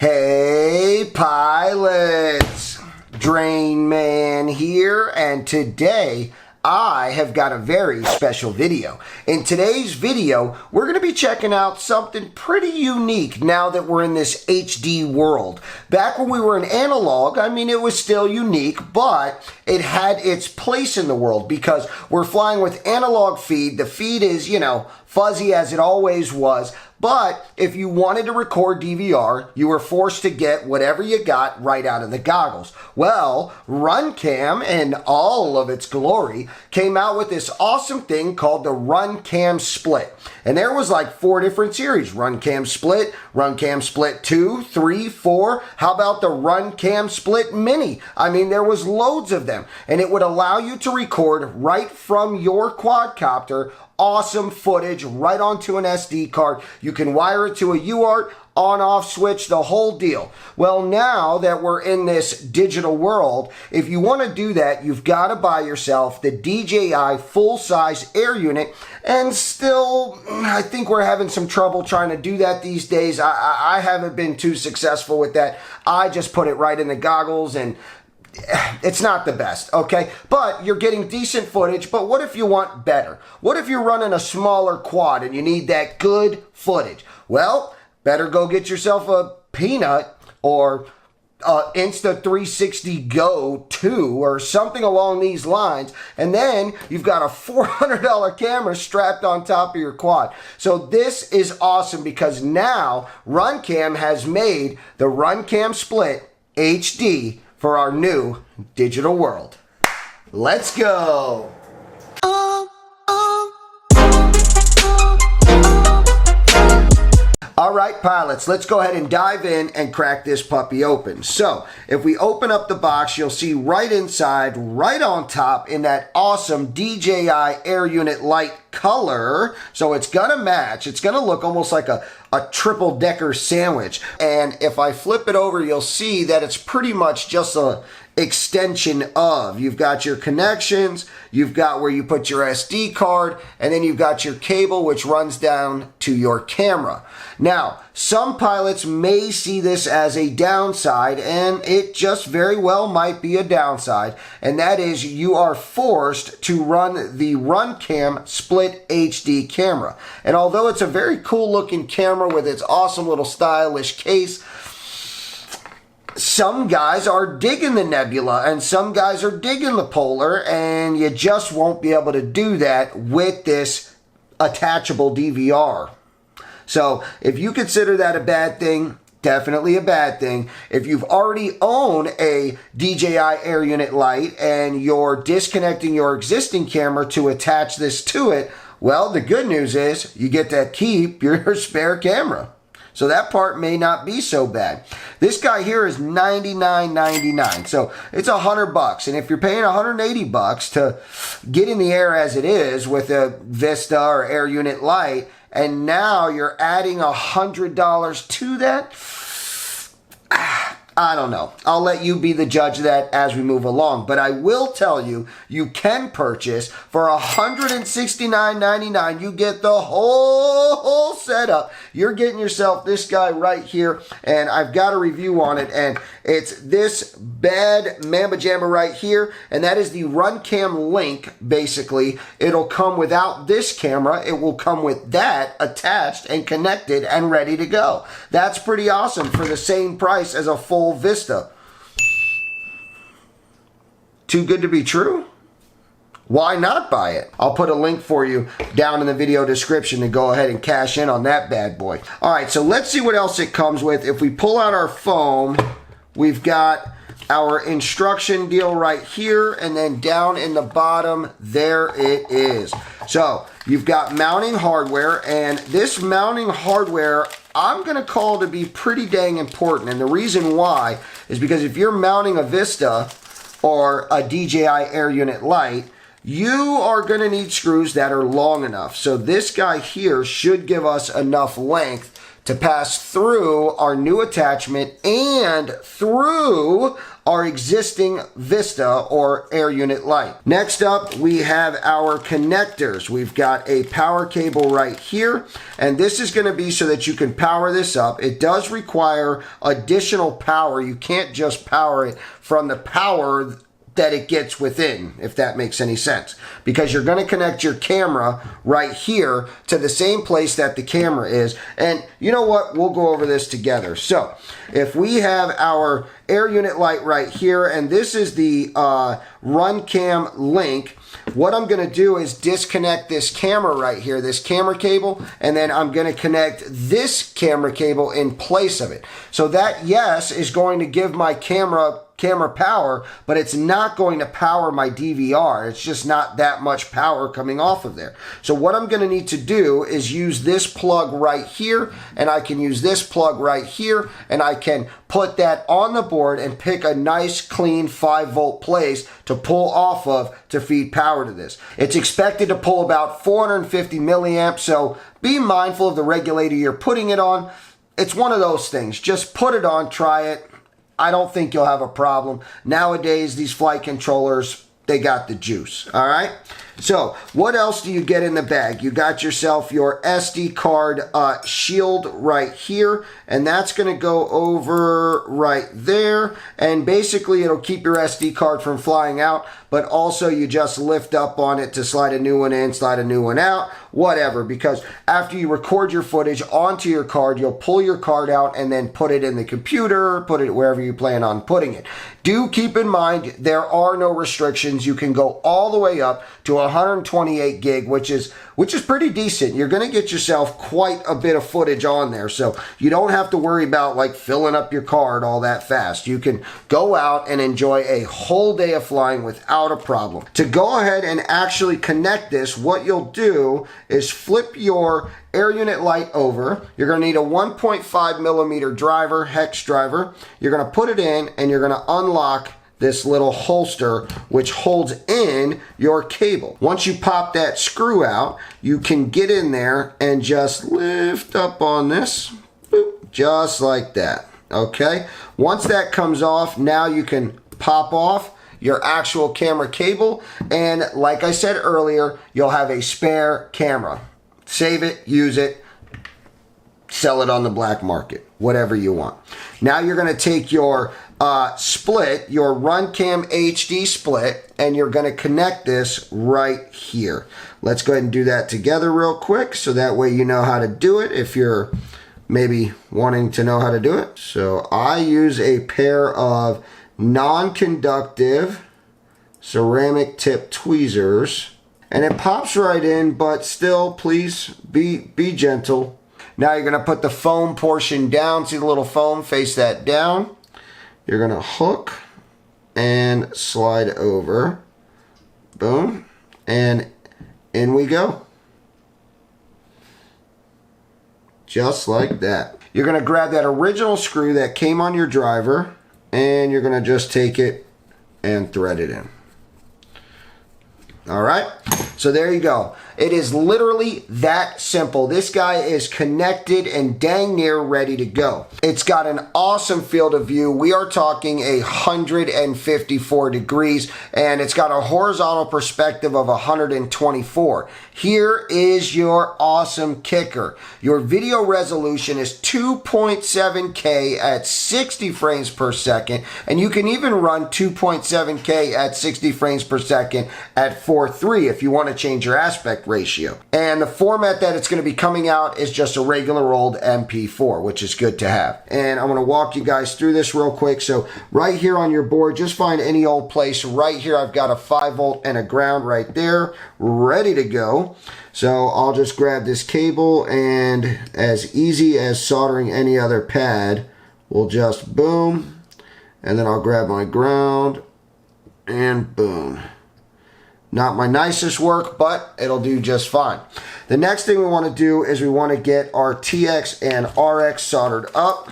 Hey pilots, DrainMan here, and today I have got a very special video. In today's video, we're going to be checking out something pretty unique now that we're in this HD world. Back when we were in analog, I mean, it was still unique, but it had its place in the world because we're flying with analog feed. The feed is, fuzzy as it always was. But if you wanted to record DVR, you were forced to get whatever you got right out of the goggles. Well, Runcam, in all of its glory, came out with this awesome thing called the Runcam Split. And there was like 4 different series. Runcam Split 2, 3, 4. How about the Runcam Split Mini? I mean, there was loads of them. And it would allow you to record right from your quadcopter awesome footage right onto an SD card. You can wire it to a UART, on-off switch, the whole deal. Well, now that we're in this digital world, if you want to do that, you've got to buy yourself the DJI full-size Air Unit, and still, I think we're having some trouble trying to do that these days. I haven't been too successful with that. I just put it right in the goggles, and it's not the best, okay? But you're getting decent footage, but what if you want better? What if you're running a smaller quad and you need that good footage? Well, better go get yourself a Peanut or Insta360 Go 2 or something along these lines, and then you've got a $400 camera strapped on top of your quad. So this is awesome because now Runcam has made the Runcam Split HD for our new digital world. Let's go! All right, pilots, let's go ahead and dive in and crack this puppy open. So, if we open up the box, you'll see right inside, right on top, in that awesome DJI Air Unit light color. So it's gonna match. It's gonna look almost like a triple-decker sandwich. And if I flip it over, you'll see that it's pretty much just a extension of. You've got your connections, you've got where you put your SD card, and then you've got your cable which runs down to your camera. Now, some pilots may see this as a downside, and it just very well might be a downside, and that is you are forced to run the Runcam Split HD camera. And although it's a very cool looking camera with its awesome little stylish case, some guys are digging the Nebula and some guys are digging the Polar, and you just won't be able to do that with this attachable DVR. So if you consider that a bad thing, definitely a bad thing. If you've already owned a DJI Air Unit Lite and you're disconnecting your existing camera to attach this to it, well, the good news is you get to keep your spare camera. So that part may not be so bad. This guy here is $99.99, so it's $100. And if you're paying $180 to get in the air as it is with a Vista or Air Unit Lite, and now you're adding $100 to that, I don't know. I'll let you be the judge of that as we move along. But I will tell you, you can purchase for $169.99. You get the whole setup. You're getting yourself this guy right here. And I've got a review on it. And it's this bad Mamba Jamma right here. And that is the Runcam Link, basically. It'll come without this camera. It will come with that attached and connected and ready to go. That's pretty awesome for the same price as a full Vista. Too good to be true? Why not buy it? I'll put a link for you down in the video description to go ahead and cash in on that bad boy. All right, so let's see what else it comes with. If we pull out our foam, we've got our instruction deal right here, and then down in the bottom, there it is. So you've got mounting hardware, and this mounting hardware I'm going to call to be pretty dang important. And the reason why is because if you're mounting a Vista or a DJI Air Unit Lite, you are going to need screws that are long enough. So this guy here should give us enough length to pass through our new attachment and through our existing Vista or Air Unit light. Next up, we have our connectors. We've got a power cable right here, and this is going to be so that you can power this up. It does require additional power. You can't just power it from the power that it gets within, if that makes any sense, because you're going to connect your camera right here to the same place that the camera is. And you know what, we'll go over this together. So if we have our Air Unit light right here, and this is the Runcam link, what I'm going to do is disconnect this camera right here, this camera cable, and then I'm going to connect this camera cable in place of it. So that, yes, is going to give my camera power, but it's not going to power my DVR. It's just not that much power coming off of there. So what I'm going to need to do is use this plug right here, and I can use this plug right here, and I can put that on the board and pick a nice clean 5-volt place to pull off of to feed power to this. It's expected to pull about 450 milliamps, so be mindful of the regulator you're putting it on. It's one of those things. Just put it on, try it. I don't think you'll have a problem. Nowadays, these flight controllers, they got the juice, all right? So what else do you get in the bag? You got yourself your SD card shield right here, and that's going to go over right there, and basically it'll keep your SD card from flying out, but also you just lift up on it to slide a new one in, slide a new one out, whatever, because after you record your footage onto your card, you'll pull your card out and then put it in the computer, put it wherever you plan on putting it. Do keep in mind there are no restrictions. You can go all the way up to 128 gig, which is pretty decent. You're going to get yourself quite a bit of footage on there, so you don't have to worry about like filling up your card all that fast. You can go out and enjoy a whole day of flying without a problem. To go ahead and actually connect this, what you'll do is flip your Air Unit light over. You're going to need a 1.5 millimeter driver, hex driver. You're going to put it in, and you're going to unlock this little holster which holds in your cable. Once you pop that screw out, you can get in there and just lift up on this, boop, just like that. Okay, once that comes off, now you can pop off your actual camera cable, and like I said earlier, you'll have a spare camera. Save it, use it, sell it on the black market, whatever you want. Now you're going to take your split, your Runcam HD split, and you're going to connect this right here. Let's go ahead and do that together real quick, so that way you know how to do it if you're maybe wanting to know how to do it. So I use a pair of non-conductive ceramic tip tweezers, and it pops right in, but still, please be gentle. Now you're going to put the foam portion down. See the little foam? Face that down. You're going to hook and slide over. Boom. And in we go. Just like that. You're going to grab that original screw that came on your driver, and you're going to just take it and thread it in. All right, so there you go. It is literally that simple. This guy is connected and dang near ready to go. It's got an awesome field of view. We are talking 154 degrees, and it's got a horizontal perspective of 124. Here is your awesome kicker. Your video resolution is 2.7K at 60 frames per second, and you can even run 2.7K at 60 frames per second at 4:3 if you want to change your aspect ratio. And the format that it's going to be coming out is just a regular old MP4, which is good to have. And I'm going to walk you guys through this real quick. So right here on your board, just find any old place. Right here, I've got a 5-volt and a ground right there, ready to go. So I'll just grab this cable, and as easy as soldering any other pad, we'll just boom, and then I'll grab my ground, and boom. Not my nicest work, but it'll do just fine. The next thing we want to do is we want to get our TX and RX soldered up.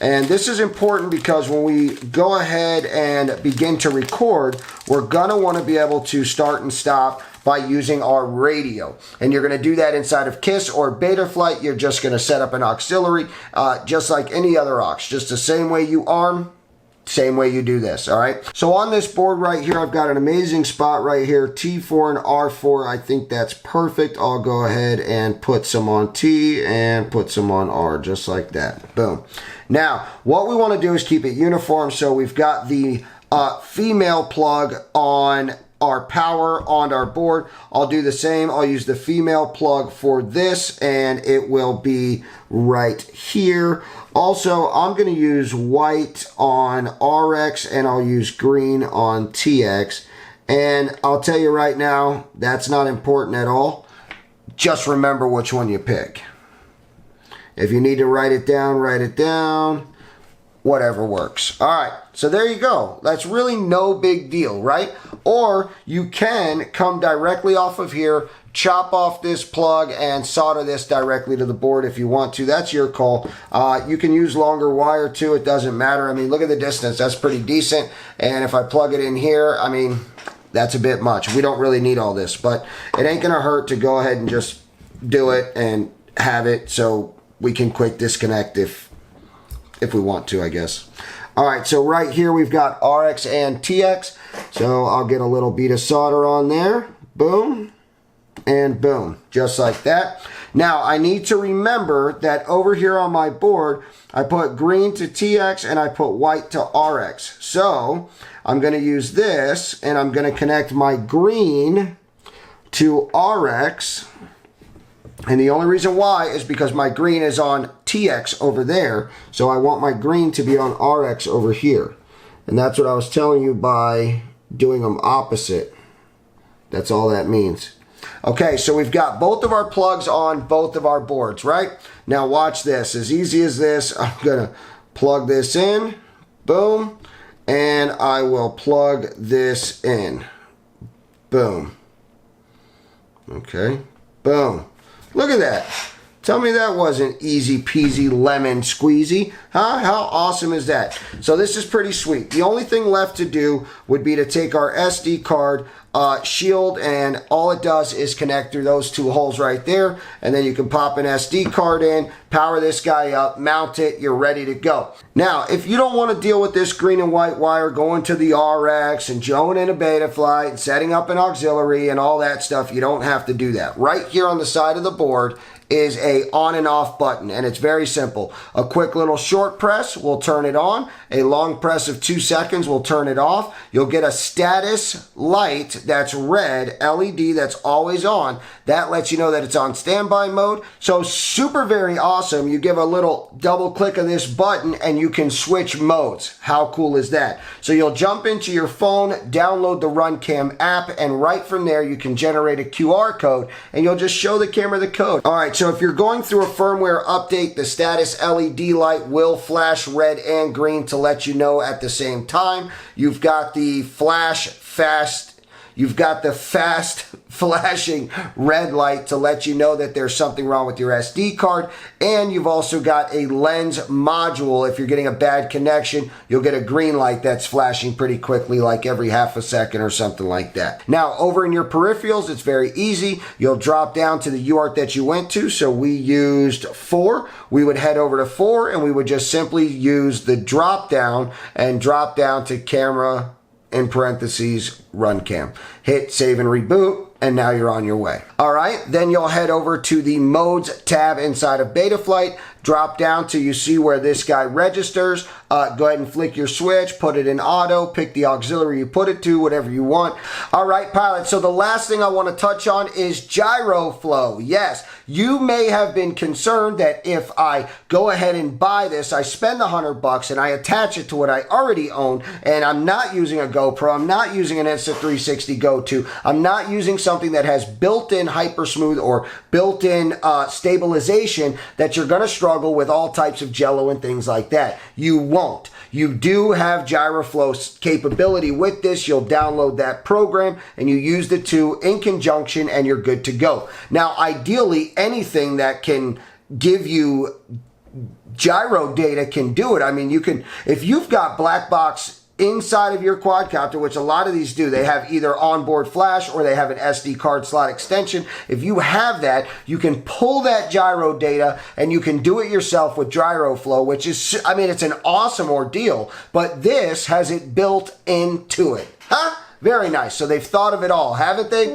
And this is important because when we go ahead and begin to record, we're going to want to be able to start and stop by using our radio. And you're going to do that inside of KISS or Betaflight. You're just going to set up an auxiliary just like any other aux. Just the same way you arm, same way you do this, all right? So on this board right here, I've got an amazing spot right here, T4 and R4. I think that's perfect. I'll go ahead and put some on T and put some on R, just like that. Boom. Now, what we want to do is keep it uniform. So we've got the female plug on our power on our board. I'll do the same. I'll use the female plug for this, and it will be right here. Also, I'm going to use white on RX, and I'll use green on TX. And I'll tell you right now, that's not important at all. Just remember which one you pick. If you need to write it down, write it down. Whatever works. All right, so there you go. That's really no big deal, right? Or you can come directly off of here, chop off this plug and solder this directly to the board if you want to. That's your call. You can use longer wire too. It doesn't matter. I mean, look at the distance. That's pretty decent. And if I plug it in here, I mean, that's a bit much. We don't really need all this, but it ain't gonna hurt to go ahead and just do it and have it so we can quick disconnect if we want to, I guess. All right, so right here we've got RX and TX. So I'll get a little bead of solder on there. Boom and boom, just like that. Now I need to remember that over here on my board, I put green to TX and I put white to RX. So I'm going to use this and I'm going to connect my green to RX. And the only reason why is because my green is on TX over there. So I want my green to be on RX over here. And that's what I was telling you by doing them opposite. That's all that means. Okay, so we've got both of our plugs on both of our boards, right? Now watch this. As easy as this, I'm going to plug this in. Boom. And I will plug this in. Boom. Okay. Boom. Look at that. Tell me that wasn't easy peasy lemon squeezy. Huh? How awesome is that? So this is pretty sweet. The only thing left to do would be to take our SD card shield, and all it does is connect through those two holes right there, and then you can pop an SD card in, power this guy up, mount it, you're ready to go. Now, if you don't want to deal with this green and white wire going to the RX and going in a Betaflight and setting up an auxiliary and all that stuff, you don't have to do that. Right here on the side of the board is a on and off button, and it's very simple. A quick little short press will turn it on. A long press of 2 seconds will turn it off. You'll get a status light that's red, LED, that's always on. That lets you know that it's on standby mode. So super very awesome. You give a little double click of this button and you can switch modes. How cool is that? So you'll jump into your phone, download the Runcam app, and right from there you can generate a QR code and you'll just show the camera the code. All right, so if you're going through a firmware update, the status LED light will flash red and green to let you know at the same time. You've got the fast flashing red light to let you know that there's something wrong with your SD card. And you've also got a lens module. If you're getting a bad connection, you'll get a green light that's flashing pretty quickly, like every half a second or something like that. Now, over in your peripherals, it's very easy. You'll drop down to the UART that you went to. So we used 4. We would head over to 4 and we would just simply use the drop down and drop down to camera, in parentheses, Runcam. Hit save and reboot, and now you're on your way. All right, then you'll head over to the modes tab inside of Betaflight. Drop down till you see where this guy registers. Go ahead and flick your switch, put it in auto, pick the auxiliary you put it to, whatever you want. All right, pilot, so the last thing I want to touch on is Gyroflow. Yes, you may have been concerned that if I go ahead and buy this, I spend the $100 and I attach it to what I already own, and I'm not using a GoPro, I'm not using an Insta360 Go2, I'm not using something that has built-in hypersmooth or built-in stabilization, that you're going to struggle with all types of jello and things like that. You won't. You do have Gyroflow capability with this. You'll download that program and you use the two in conjunction and you're good to go. Now, ideally, anything that can give you gyro data can do it. I mean, you can, if you've got black box inside of your quadcopter, which a lot of these do, they have either onboard flash or they have an SD card slot extension. If you have that, you can pull that gyro data and you can do it yourself with Gyroflow, which is, I mean, it's an awesome ordeal, but this has it built into it. Huh? Very nice. So they've thought of it all, haven't they?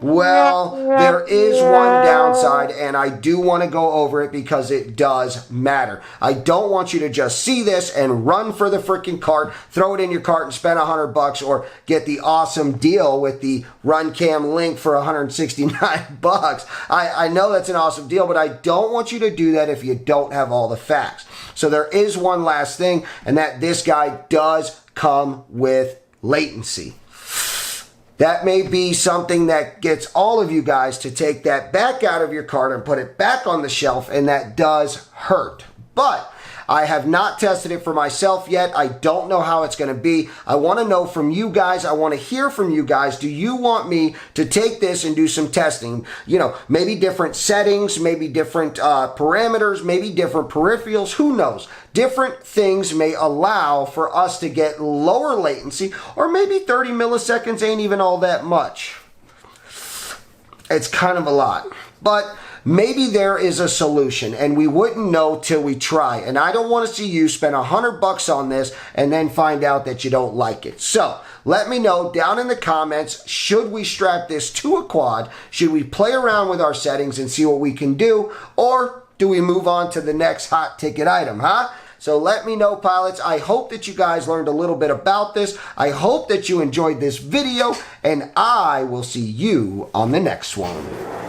Well, there is one downside, and I do want to go over it because it does matter. I don't want you to just see this and run for the freaking cart, throw it in your cart and spend $100 or get the awesome deal with the Runcam link for $169. I know that's an awesome deal, but I don't want you to do that if you don't have all the facts. So there is one last thing, and that this guy does come with latency. That may be something that gets all of you guys to take that back out of your cart and put it back on the shelf, and that does hurt. But I have not tested it for myself yet. I don't know how it's going to be. I want to know from you guys. I want to hear from you guys. Do you want me to take this and do some testing? You know, maybe different settings, maybe different parameters, maybe different peripherals. Who knows? Different things may allow for us to get lower latency, or maybe 30 milliseconds ain't even all that much. It's kind of a lot. But maybe there is a solution, and we wouldn't know till we try. And I don't want to see you spend $100 on this and then find out that you don't like it. So let me know down in the comments, should we strap this to a quad? Should we play around with our settings and see what we can do? Or do we move on to the next hot ticket item, huh? So let me know, pilots. I hope that you guys learned a little bit about this. I hope that you enjoyed this video, and I will see you on the next one.